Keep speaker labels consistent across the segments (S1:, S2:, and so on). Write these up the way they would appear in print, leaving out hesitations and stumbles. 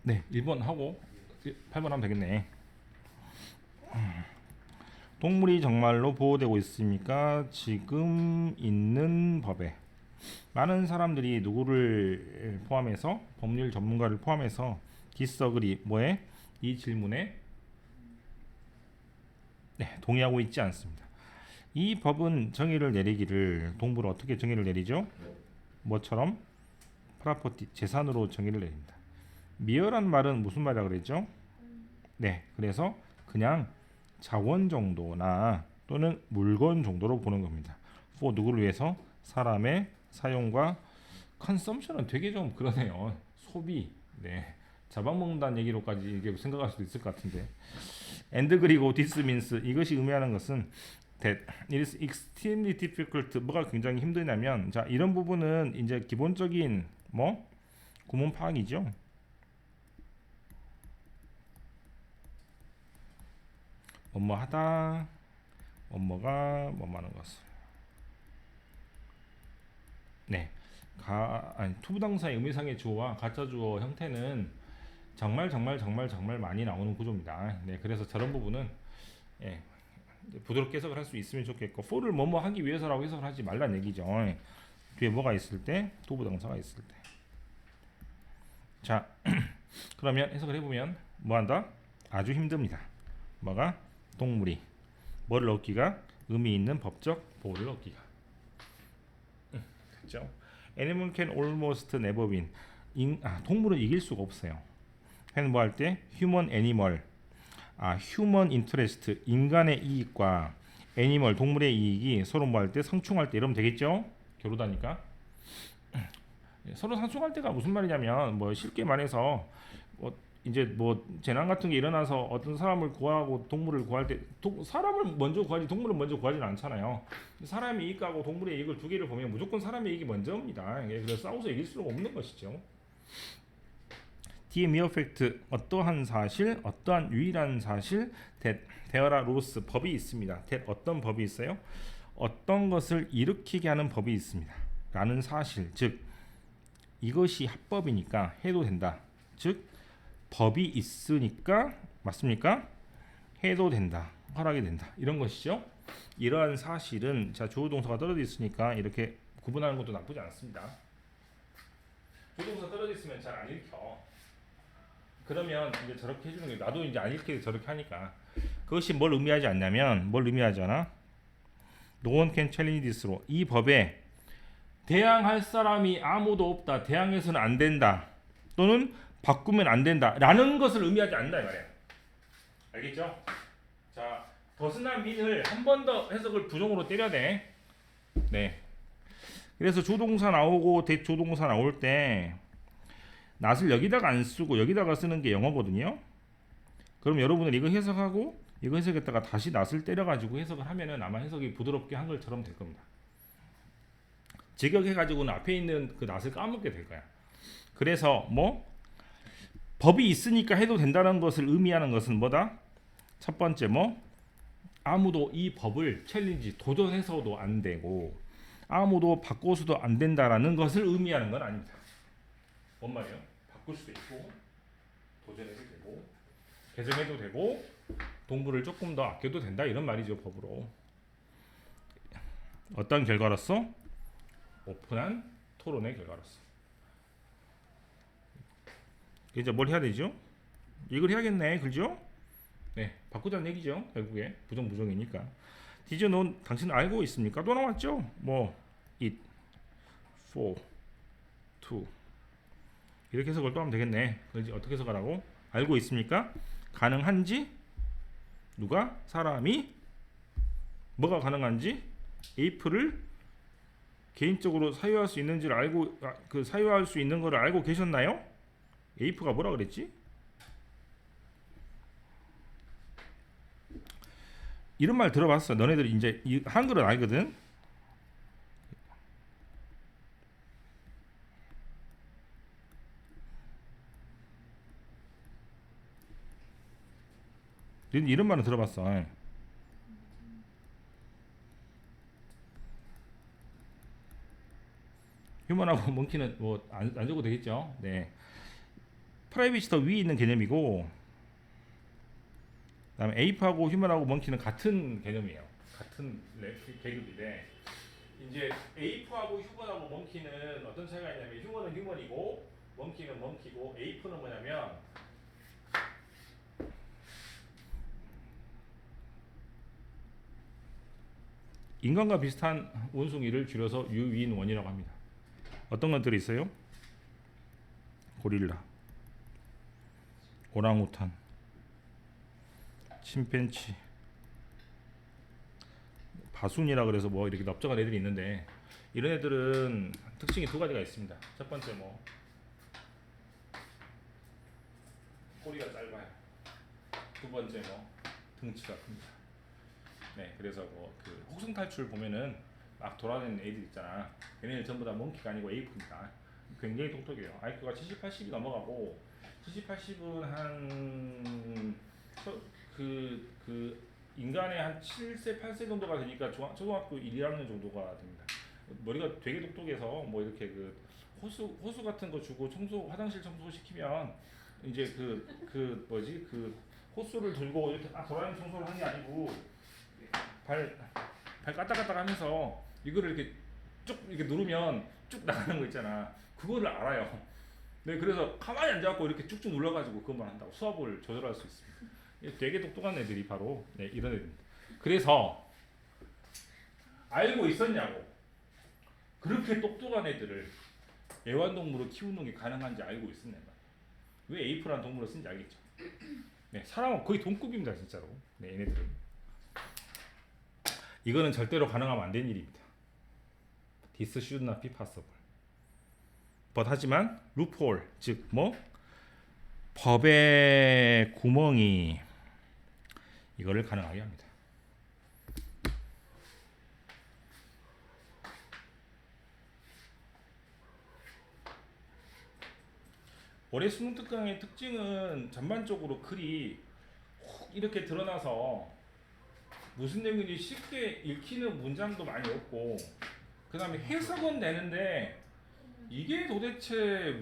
S1: 네, 1번 하고 8번 하면 되겠네. 동물이 정말로 보호되고 있습니까? 지금 있는 법에 많은 사람들이 누구를 포함해서 법률 전문가를 포함해서 디스어그리 뭐에 이 질문에 동의하고 있지 않습니다. 이 법은 정의를 내리기를 동물은 어떻게 정의를 내리죠? 뭐처럼 프라퍼티 재산으로 정의를 내립니다. 미어란 말은 무슨 말이라 그랬죠? 네, 그래서 그냥 자원 정도나 또는 물건 정도로 보는 겁니다. for 누구를 위해서? 사람의 사용과 컨섬션은 되게 좀 그러네요. 소비. 네. 잡아먹는다는 얘기로까지 이게 생각할 수도 있을 것 같은데. and 그리고 this means 이것이 의미하는 것은 that it is extremely difficult 뭐가 굉장히 힘드냐면 자 이런 부분은 이제 기본적인 뭐 구문 파악이죠. 뭐뭐 하다 뭐뭐가 뭐뭐하는 것을 네. 투부정사의 의미상의 주어와 가짜 주어 형태는 정말 많이 나오는 구조입니다. 네, 그래서 저런 부분은 예, 부드럽게 해석을 할 수 있으면 좋겠고 for를 뭐뭐 하기 위해서라고 해석을 하지 말란 얘기죠. 뒤에 뭐가 있을 때? 투부정사가 있을 때. 자, 그러면 해석을 해보면 뭐한다? 아주 힘듭니다. 뭐가? 동물이 뭐를 얻기가? 의미 있는 법적 보호를 얻기가. 그렇죠? Animal can almost never win. 동물은 이길 수가 없어요. hen 뭐 할 때? human animal. human interest. 인간의 이익과 animal 동물의 이익이 서로 뭐 할 때? 상충할 때 이러면 되겠죠? 교류다니까. 서로 상충할 때가 무슨 말이냐면 뭐 쉽게 말해서 뭐 이제 뭐 재난 같은 게 일어나서 어떤 사람을 구하고 동물을 구할 때 사람을 먼저 구하지 동물을 먼저 구하지는 않잖아요. 사람의 이익하고 동물의 이익을 두 개를 보면 무조건 사람의 이익이 먼저입니다. 그래서 싸워서 이길 수가 없는 것이죠. 뒤에 mere fact 어떠한 사실, 어떠한 유일한 사실, that there are laws 법이 있습니다. that 어떤 법이 있어요? 어떤 것을 일으키게 하는 법이 있습니다. 라는 사실, 즉 이것이 합법이니까 해도 된다. 즉 법이 있으니까 맞습니까? 해도 된다. 허락이 된다. 이런 것이죠. 이러한 사실은 자 주어 동사가 떨어져 있으니까 이렇게 구분하는 것도 나쁘지 않습니다. 주어 동사 떨어져 있으면 잘 안 읽혀. 그러면 이제 저렇게 해주는 게 나도 이제 안 읽히게 저렇게 하니까 그것이 뭘 의미하지 않냐면 뭘 의미하지 않아? No one can challenge this로 이 법에 대항할 사람이 아무도 없다. 대항해서는 안 된다. 또는 바꾸면 안 된다. 라는 것을 의미하지 않는다 이 말이야. 알겠죠? 자, 더스나 민을 한 번 더 해석을 부정으로 때려야 돼. 네. 그래서 조동사 나오고 대조동사 나올 때 낫을 여기다가 안 쓰고 여기다가 쓰는 게 영어거든요. 그럼 여러분은 이거 해석하고 이거 해석했다가 다시 낫을 때려가지고 해석을 하면은 아마 해석이 부드럽게 한글처럼 될 겁니다. 직역해가지고는 앞에 있는 그 낫을 까먹게 될 거야. 그래서 뭐 법이 있으니까 해도 된다는 것을 의미하는 것은 뭐다? 첫 번째 뭐 아무도 이 법을 챌린지 도전해서도 안 되고 아무도 바꿔서도 안 된다라는 것을 의미하는 건 아닙니다. 뭔 말이에요? 바꿀 수도 있고 도전해도 되고 개정해도 되고 동물을 조금 더 아껴도 된다 이런 말이죠 법으로. 어떤 결과로서? 오픈한 토론의 결과로서. 이제 뭘 해야 되죠? 이걸 해야겠네, 그죠? 네, 바꾸자는 얘기죠. 결국에 부정이니까. Did you know? 당신 알고 있습니까? 또 나왔죠? 뭐 it, for, to 이렇게 해석을 또 하면 되겠네. 그렇지? 어떻게 해석하라고? 알고 있습니까? 가능한지? 누가? 사람이? 뭐가 가능한지? if를 개인적으로 사유할 수 있는지를 알고 그 사유할 수 있는 거를 알고 계셨나요? if가 뭐라 그랬지? 이런 말 들어봤어. 너네들 이제 한글은 알거든. 이런 말은 들어봤어. 휴먼하고 몽키는 뭐 안 적어도 되겠죠. 네. 프라이빗이 더 위에 있는 개념이고, 그다음에 에이프하고 휴먼하고 먼키는 같은 개념이에요. 같은 계급인데, 이제 에이프하고 휴먼하고 먼키는 어떤 차이가 있냐면, 휴먼은 휴먼이고 먼키는 먼키고, 에이프는 뭐냐면 인간과 비슷한 원숭이를 줄여서 유인원이라고 합니다. 어떤 것들이 있어요? 고릴라, 오랑우탄, 침팬치, 바순이라 그래서 뭐 이렇게 넓적한 애들이 있는데, 이런 애들은 특징이 두 가지가 있습니다. 첫 번째 뭐 꼬리가 짧아요. 두 번째 뭐 등치가 큽니다. 네, 그래서 뭐 그 혹성 탈출 보면은 막 돌아다니는 애들 있잖아. 얘네들 전부 다 몽키가 아니고 에이프입니다. 굉장히 똑똑해요. IQ가 70, 80이 넘어가고, 70, 80은 그 인간의 한 7세, 8세 정도가 되니까 초등학교 1, 2학년 정도가 됩니다. 머리가 되게 똑똑해서 뭐 이렇게 그 호수 같은 거 주고 화장실 청소 시키면 이제 그 뭐지 그 호수를 들고 이렇게 딱 돌아다니는 청소를 하는 게 아니고, 발 까딱까딱 하면서 이거를 이렇게 쭉 이렇게 누르면 쭉 나가는 거 있잖아. 그거를 알아요. 네, 그래서 가만히 앉아갖고 이렇게 쭉쭉 눌러가지고 그것만 한다고 수압을 조절할 수 있습니다. 되게 똑똑한 애들이 바로 이런 애들입니다. 그래서 알고 있었냐고, 그렇게 똑똑한 애들을 애완동물로 키우는 게 가능한지 알고 있었냐. 왜 에이프라는 동물을 쓴지 알겠죠. 네, 사람은 거의 동급입니다, 진짜로. 네, 얘네들은. 이거는 절대로 가능하면 안 되는 일입니다. This should not be possible. But 하지만 loophole, 즉 뭐 법의 구멍이 이거를 가능하게 합니다. 올해 수능 특강의 특징은 전반적으로 글이 훅 이렇게 드러나서 무슨 내용인지 쉽게 읽히는 문장도 많이 없고, 그 다음에 해석은 되는데 이게 도대체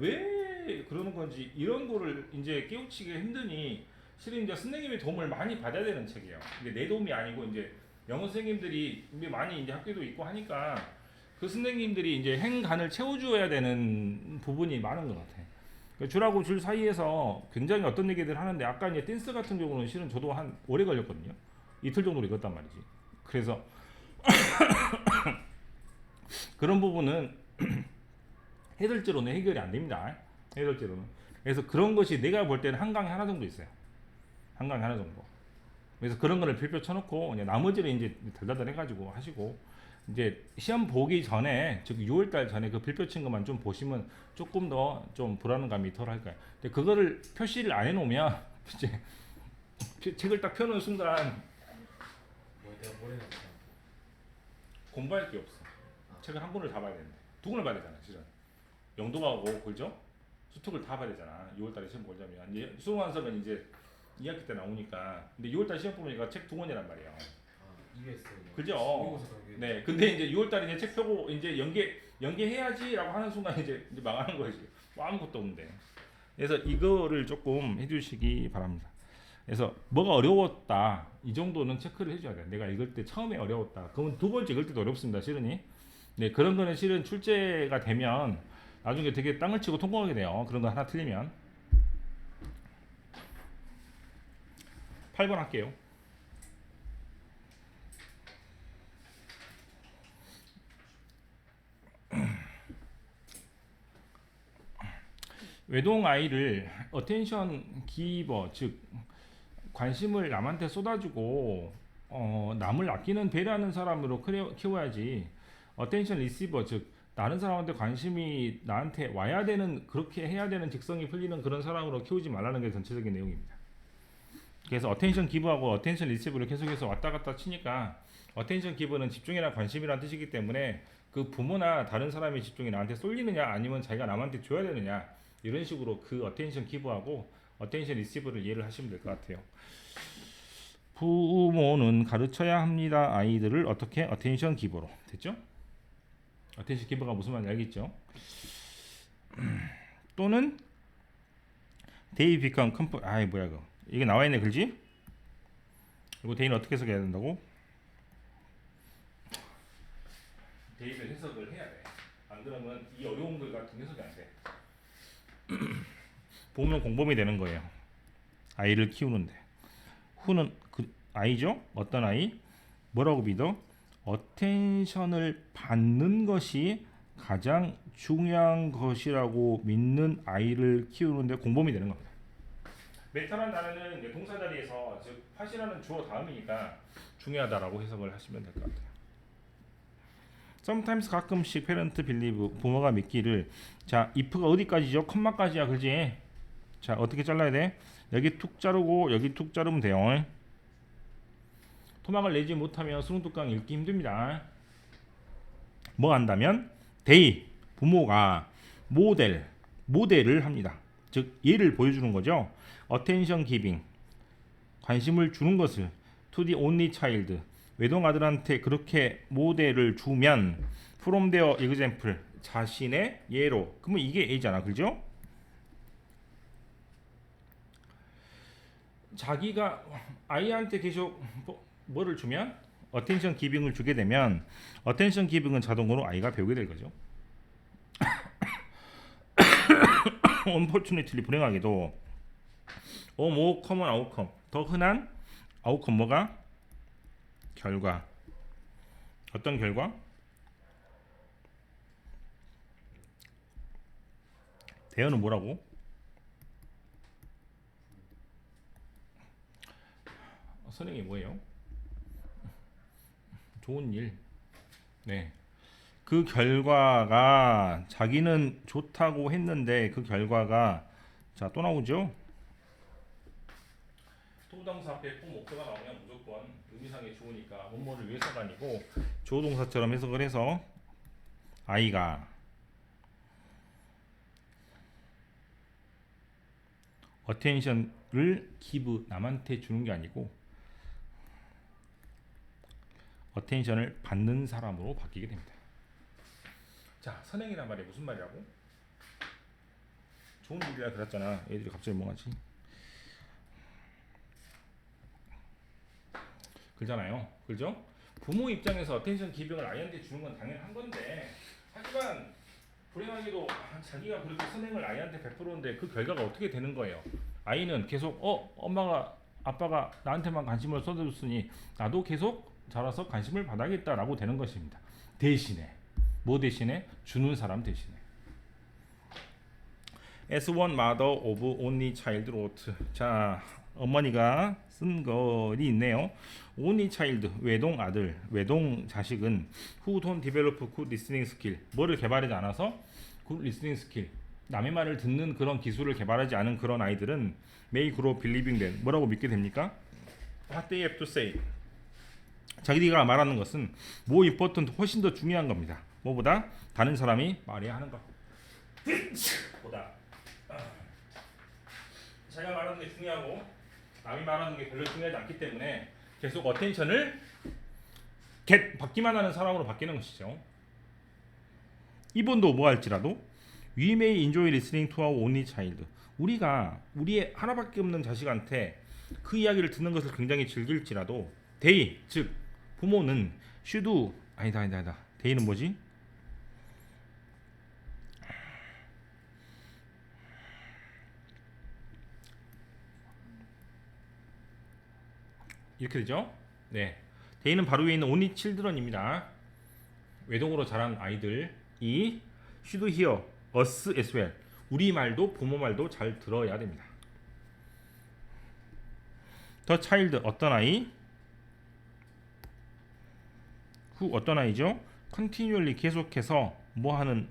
S1: 왜 그러는 건지 이런 거를 이제 깨우치기 힘드니, 실은 이제 선생님의 도움을 많이 받아야 되는 책이에요. 근데 내 도움이 아니고 이제 영어 선생님들이 많이 이제 학교도 있고 하니까 그 선생님들이 이제 행간을 채워줘야 되는 부분이 많은 것 같아요. 줄하고 줄 사이에서 굉장히 어떤 얘기들 하는데, 아까 이제 댄스 같은 경우는 실은 저도 한 오래 걸렸거든요. 이틀 정도 읽었단 말이지. 그래서 그런 부분은 해설제로는 해결이 안 됩니다. 해설제로는. 그래서 그런 것이 내가 볼 때는 한 강에 하나 정도 있어요. 한 강에 하나 정도. 그래서 그런 거를 필표 쳐놓고 이제 나머지를 이제 달달달 해가지고 하시고, 이제 시험 보기 전에, 즉 6월달 전에 그 필표 친 것만 좀 보시면 조금 더 좀 불안감이 덜 할까요. 근데 그거를 표시를 안 해놓으면 이제 책을 딱 펴놓은 순간 공부할 게 없어. 책을 한 권을 다 봐야 되는데 두 권을 봐야 되잖아, 실은. 영도하고 그죠? 수특을 다 봐야 되잖아. 6월달에 시험 보려면 이제 수능 완서면 이제 2학기 때 나오니까. 근데 6월달 시험 보니까 책 두 권이란 말이에요. 그죠? 네. 근데 이제 6월달에 이제 책 펴고 이제 연계해야지라고 하는 순간 이제 망하는 거지. 뭐 아무것도 없는데. 그래서 이거를 조금 해주시기 바랍니다. 그래서 뭐가 어려웠다 이 정도는 체크를 해줘야 돼. 내가 읽을 때 처음에 어려웠다. 그러면 두 번째 읽을 때도 어렵습니다, 실은이. 네, 그런 거는 실은 출제가 되면 나중에 되게 땅을 치고 통과하게 돼요. 그런 거 하나 틀리면. 8번 할게요. 외동 아이를 어텐션 기버, 즉 관심을 남한테 쏟아주고 남을 아끼는 배려하는 사람으로 키워야지, 어텐션 리시버, 즉 다른 사람한테 관심이 나한테 와야 되는, 그렇게 해야 되는 직성이 풀리는 그런 사람으로 키우지 말라는 게 전체적인 내용입니다. 그래서 어텐션 기버하고 어텐션 리시버를 계속해서 왔다 갔다 치니까, 어텐션 기버는 집중이나 관심이라는 뜻이기 때문에 그 부모나 다른 사람의 집중이 나한테 쏠리느냐 아니면 자기가 남한테 줘야 되느냐, 이런 식으로 그 어텐션 기버하고 어텐션 리시버를 이해를 하시면 될 것 같아요. 부모는 가르쳐야 합니다. 아이들을 어떻게? 어텐션 기버로. 됐죠? 어텐션 기버가 무슨 말인지 알겠죠? 또는 they become comfort. 아이 뭐야 이거. 이게 나와 있네 글지? 이거 they는 어떻게 해석해야 된다고? they를 해석을 해야 돼. 안 그러면 이 어려운 글 같은 해석이 안 돼. 보면 공범이 되는 거예요. 아이를 키우는데. who는 그 아이죠? 어떤 아이? 뭐라고 믿어? 어텐션을 받는 것이 가장 중요한 것이라고 믿는 아이를 키우는데 공범이 되는 겁니다. 메타란 단어는 동사 자리에서 즉 팟이라는 주어 다음이니까 중요하다라고 해석을 하시면 될 것 같아요. sometimes 가끔씩 parent believe 부모가 믿기를. 자 if가 어디까지죠? 컴마까지야 그지? 자 어떻게 잘라야 돼? 여기 툭 자르고 여기 툭 자르면 돼요. 토막을 내지 못하면 수능특강 읽기 힘듭니다. 뭐 한다면 they 부모가 모델을 합니다. 즉 예를 보여주는 거죠. attention giving 관심을 주는 것을 to the only child 외동 아들한테 그렇게 모델을 주면 from their example 자신의 예로. 그러면 이게 A잖아, 그죠? 자기가 아이한테 계속 뭐를 주면 attention giving을 주게 되면 attention giving은 자동으로 아이가 배우게 될 거죠. unfortunately 불행하게도 more common outcome 더 흔한 outcome 뭐가? 결과. 어떤 결과? 대어는 뭐라고? 선행이 뭐예요? 좋은 일. 네. 그 결과가 자기는 좋다고 했는데 그 결과가 자 또 나오죠? 토부동사 앞에 꼭 목표가 나오면 무조건 의미상에 좋으니까 뭐뭐를 위해서가 아니고 조동사처럼 해석을 해서 아이가 어텐션을 give 남한테 주는 게 아니고 어텐션을 받는 사람으로 바뀌게 됩니다. 자, 선행이란 말이 무슨 말이라고? 좋은 일이라 그랬잖아. 애들이 갑자기 뭐하지? 그러잖아요. 그죠? 부모 입장에서 어텐션 기빙을 아이한테 주는 건 당연한 건데 하지만 불행하게도 자기가 그렇게 선행을 아이한테 베풀었는데 그 결과가 어떻게 되는 거예요? 아이는 계속 엄마가 아빠가 나한테만 관심을 쏟아줬으니 나도 계속 자라서 관심을 받아야겠다라고 되는 것입니다. 대신에 뭐 대신에? 주는 사람 대신에. As one mother of only child wrote. 자, 어머니가 쓴 글이 있네요. only child, 외동 아들, 외동 자식은 who don't develop good listening skill. 뭐를 개발하지 않아서? good listening skill. 남의 말을 듣는 그런 기술을 개발하지 않은 그런 아이들은 may grow believing that. 뭐라고 믿게 됩니까? What they have to say. 자기가 말하는 것은 more important, 훨씬 더 중요한 겁니다. 뭐보다? 다른 사람이 말해야 하는 것 보다. 자기가 말하는 게 중요하고 남이 말하는 게 별로 중요하지 않기 때문에 계속 어텐션을 받기만 하는 사람으로 바뀌는 것이죠. 이번도 뭐 할지라도 We may enjoy listening to our only child. 우리가 우리의 하나밖에 없는 자식한테 그 이야기를 듣는 것을 굉장히 즐길지라도 they, 즉 부모는 should 아니다. they는 뭐지? 이렇게 되죠? 네. they는 바로 위에 있는 only children입니다. 외동으로 자란 아이들이 should hear us as well. 우리 말도 부모 말도 잘 들어야 됩니다. the child 어떤 아이? who 어떤 아이죠? continually 계속해서 뭐 하는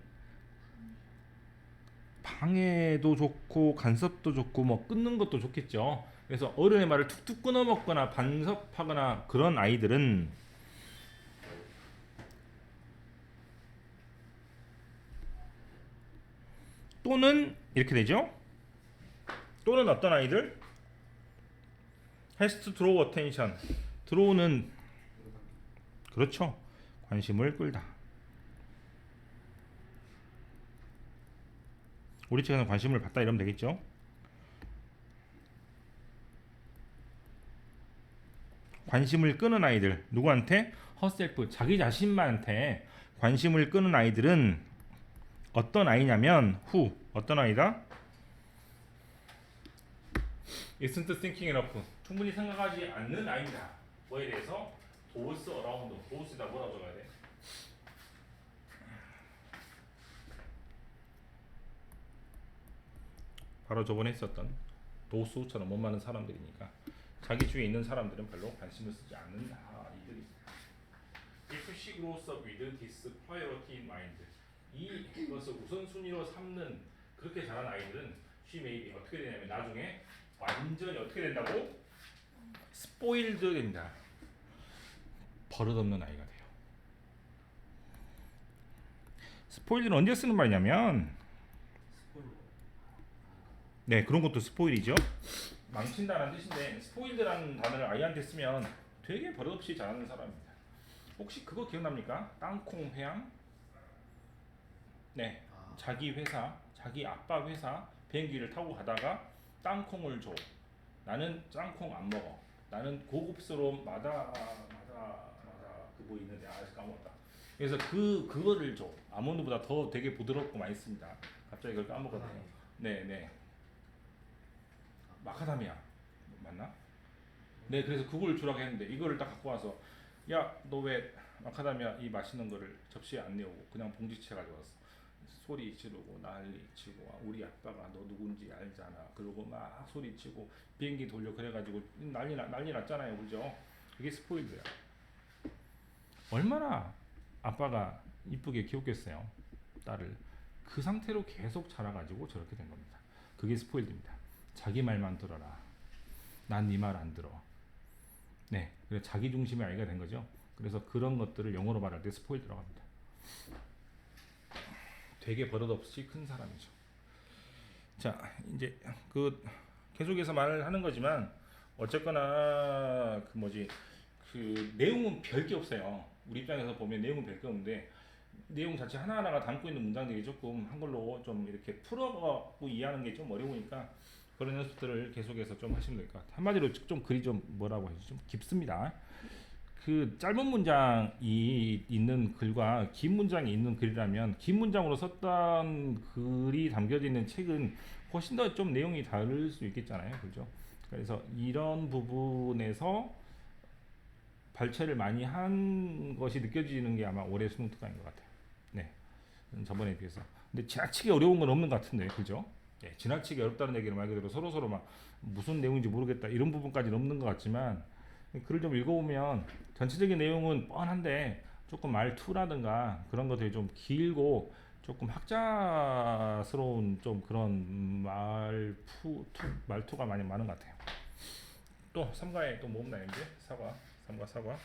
S1: 방해도 좋고 간섭도 좋고 뭐 끊는 것도 좋겠죠. 그래서 어른의 말을 툭툭 끊어 먹거나 반섭하거나 그런 아이들은 또는 이렇게 되죠. 또는 어떤 아이들? has to draw attention. draw는 그렇죠. 관심을 끌다. 우리 측에는 관심을 받다 이러면 되겠죠. 관심을 끄는 아이들 누구한테? herself 자기 자신만한테 관심을 끄는 아이들은 어떤 아이냐면 who 어떤 아이다? isn't thinking enough 충분히 생각하지 않는 아이다. 뭐에 대해서? does around does다 뭐라고 적어야 돼? 바로 저번에 했었던 도수처럼 못 많은 사람들이니까 자기 주위에 있는 사람들은 별로 관심을 쓰지 않는 아이들입니다. If she grows up with this priority in mind 이것을 우선순위로 삼는 그렇게 자란 아이들은 she may be 어떻게 되냐면 나중에 완전히 어떻게 된다고? spoiled 됩니다. 버릇없는 아이가 돼요. spoiled는 언제 쓰는 말이냐면 네 그런 것도 스포일이죠. 망친다는 뜻인데 스포일드라는 단어를 아이한테 쓰면 되게 버릇없이 잘하는 사람입니다. 혹시 그거 기억납니까? 땅콩 회항? 네 자기 회사 자기 아빠 회사 비행기를 타고 가다가 땅콩을 줘. 나는 땅콩 안 먹어. 나는 고급스러운 마다 그거 있는데 아직 까먹었다. 그래서 그거를 줘. 아몬드보다 더 되게 부드럽고 맛있습니다. 갑자기 그걸 까먹었네요. 네네. 마카다미아 맞나? 네 그래서 그걸 주라고 했는데 이거를 딱 갖고 와서 야 너 왜 마카다미아 이 맛있는 거를 접시에 안 내오고 그냥 봉지채 가져왔어. 소리 지르고 난리 치고 우리 아빠가 너 누군지 알잖아. 그러고 막 소리 치고 비행기 돌려 그래가지고 난리 났잖아요, 그죠? 이게 스포일드야. 얼마나 아빠가 이쁘게 키웠겠어요, 딸을. 그 상태로 계속 자라가지고 저렇게 된 겁니다. 그게 스포일드입니다. 자기 말만 들어라. 난 네 말 안 들어. 네, 그래서 자기 중심의 아이가 된 거죠. 그래서 그런 것들을 영어로 말할 때 스포일드라고 합니다. 되게 버릇없이 큰 사람이죠. 자, 이제 그 계속해서 말을 하는 거지만 어쨌거나 그 내용은 별게 없어요. 우리 입장에서 보면 내용은 별게 없는데 내용 자체 하나하나가 담고 있는 문장들이 조금 한글로 좀 이렇게 풀어갖고 이해하는 게 좀 어려우니까 그런 연습들을 계속해서 좀 하시면 될 것 같아요. 한마디로 좀 글이 좀 뭐라고 해야지 좀 깊습니다. 그 짧은 문장이 있는 글과 긴 문장이 있는 글이라면 긴 문장으로 썼던 글이 담겨져 있는 책은 훨씬 더 좀 내용이 다를 수 있겠잖아요, 그죠? 그래서 이런 부분에서 발췌를 많이 한 것이 느껴지는 게 아마 올해 수능 특강인 것 같아요. 네, 저번에 비해서. 근데 지나치게 어려운 건 없는 것 같은데, 그죠? 네, 지나치게 어렵다는 얘기는 말 그대로 서로 막 무슨 내용인지 모르겠다 이런 부분까지는 없는 것 같지만 글을 좀 읽어보면 전체적인 내용은 뻔한데 조금 말투라든가 그런 것들이 좀 길고 조금 학자스러운 좀 그런 말투가 많이 많은 것 같아요. 또 3과에 또 뭐 없나요? 이제 사과 3과 사과